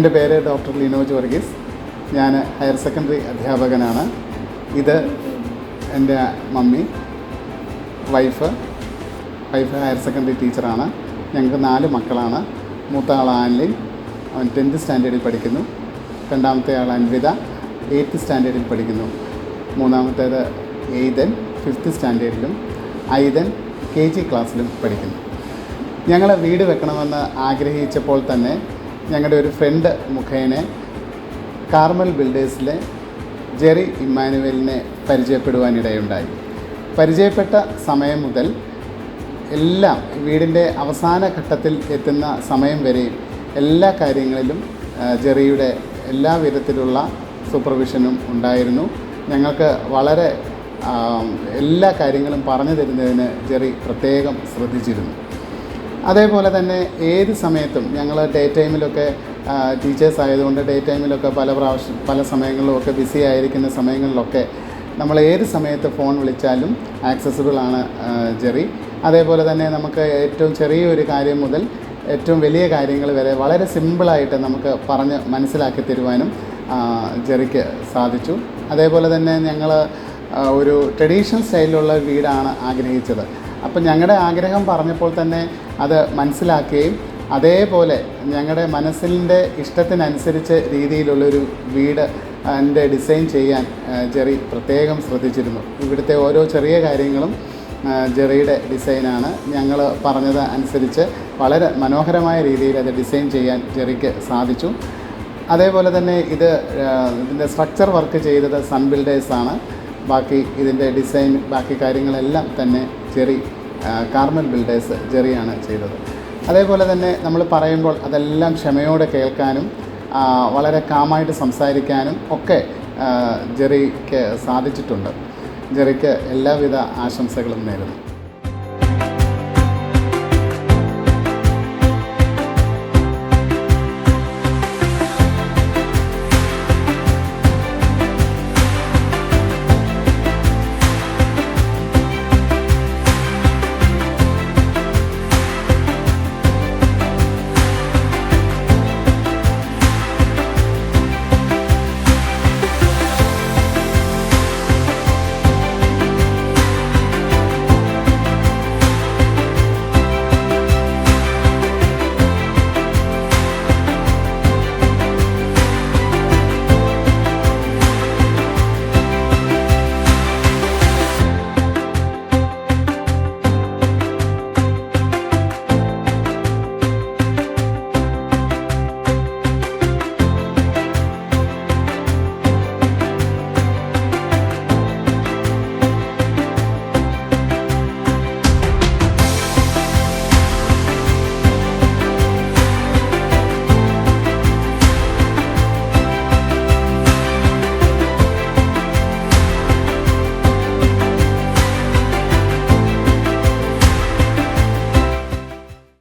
എൻ്റെ പേര് ഡോക്ടർ ലിനോജ് വർഗീസ്. ഞാൻ ഹയർ സെക്കൻഡറി അധ്യാപകനാണ്. ഇത് എൻ്റെ മമ്മി, വൈഫ് ഹയർ സെക്കൻഡറി ടീച്ചറാണ്. ഞങ്ങൾക്ക് 4 മക്കളാണ്. മൂത്ത ആൾ ആൻലിൻ, അവൻ 10th സ്റ്റാൻഡേർഡിൽ പഠിക്കുന്നു. രണ്ടാമത്തെ ആൾ അൻവിത 8th സ്റ്റാൻഡേർഡിൽ പഠിക്കുന്നു. മൂന്നാമത്തേത് എയ്തൻ 5th സ്റ്റാൻഡേർഡിലും ഐതൻ KG ക്ലാസ്സിലും പഠിക്കുന്നു. ഞങ്ങൾ വീട് വെക്കണമെന്ന് ആഗ്രഹിച്ചപ്പോൾ തന്നെ ഞങ്ങളുടെ ഒരു ഫ്രണ്ട് മുഖേന കാർമൽ ബിൽഡേഴ്സിലെ ജെറി ഇമ്മാനുവലിനെ പരിചയപ്പെടുവാനിടയുണ്ടായി. പരിചയപ്പെട്ട സമയം മുതൽ എല്ലാം വീടിൻ്റെ അവസാന ഘട്ടത്തിൽ എത്തുന്ന സമയം വരെയും എല്ലാ കാര്യങ്ങളിലും ജെറിയുടെ എല്ലാ വിധത്തിലുള്ള സൂപ്പർവിഷനും ഉണ്ടായിരുന്നു. ഞങ്ങൾക്ക് വളരെ എല്ലാ കാര്യങ്ങളും പറഞ്ഞു തരുന്നതിന് ജെറി പ്രത്യേകം ശ്രദ്ധിച്ചിരുന്നു. അതേപോലെ തന്നെ ഏത് സമയത്തും ഞങ്ങൾ ഡേ ടൈമിലൊക്കെ ടീച്ചേഴ്സ് ആയതുകൊണ്ട് ഡേ ടൈമിലൊക്കെ പല സമയങ്ങളിലുമൊക്കെ ബിസി ആയിരിക്കുന്ന സമയങ്ങളിലൊക്കെ നമ്മൾ ഏത് സമയത്ത് ഫോൺ വിളിച്ചാലും ആക്സസിബിളാണ് ജെറി. അതേപോലെ തന്നെ നമുക്ക് ഏറ്റവും ചെറിയൊരു കാര്യം മുതൽ ഏറ്റവും വലിയ കാര്യങ്ങൾ വരെ വളരെ സിമ്പിളായിട്ട് നമുക്ക് പറഞ്ഞ് മനസ്സിലാക്കി തരുവാനും ജെറിക്ക് സാധിച്ചു. അതേപോലെ തന്നെ ഞങ്ങൾ ഒരു ട്രഡീഷണൽ സ്റ്റൈലിലുള്ള വീടാണ് ആഗ്രഹിച്ചത്. അപ്പം ഞങ്ങളുടെ ആഗ്രഹം പറഞ്ഞപ്പോൾ തന്നെ അത് മനസ്സിലാക്കുകയും അതേപോലെ ഞങ്ങളുടെ മനസ്സിൻ്റെ ഇഷ്ടത്തിനനുസരിച്ച് രീതിയിലുള്ളൊരു വീട് എൻ്റെ ഡിസൈൻ ചെയ്യാൻ ജെറി പ്രത്യേകം ശ്രദ്ധിച്ചിരുന്നു. ഇവിടുത്തെ ഓരോ ചെറിയ കാര്യങ്ങളും ജെറിയുടെ ഡിസൈനാണ്. ഞങ്ങൾ പറഞ്ഞത് അനുസരിച്ച് വളരെ മനോഹരമായ രീതിയിൽ അത് ഡിസൈൻ ചെയ്യാൻ ജെറിക്ക് സാധിച്ചു. അതേപോലെ തന്നെ ഇതിൻ്റെ സ്ട്രക്ചർ വർക്ക് ചെയ്തത് സൺ ബിൽഡേഴ്സാണ്. ബാക്കി ഇതിൻ്റെ ഡിസൈൻ ബാക്കി കാര്യങ്ങളെല്ലാം തന്നെ കാർമൽ ബിൽഡേഴ്സ് ജെറിയാണ് ചെയ്തത്. അതേപോലെ തന്നെ നമ്മൾ പറയുമ്പോൾ അതെല്ലാം ക്ഷമയോടെ കേൾക്കാനും വളരെ കാമായിട്ട് സംസാരിക്കാനും ഒക്കെ ജെറിക്ക് സാധിച്ചിട്ടുണ്ട്. ജെറിക്ക് എല്ലാവിധ ആശംസകളും നേരുന്നു.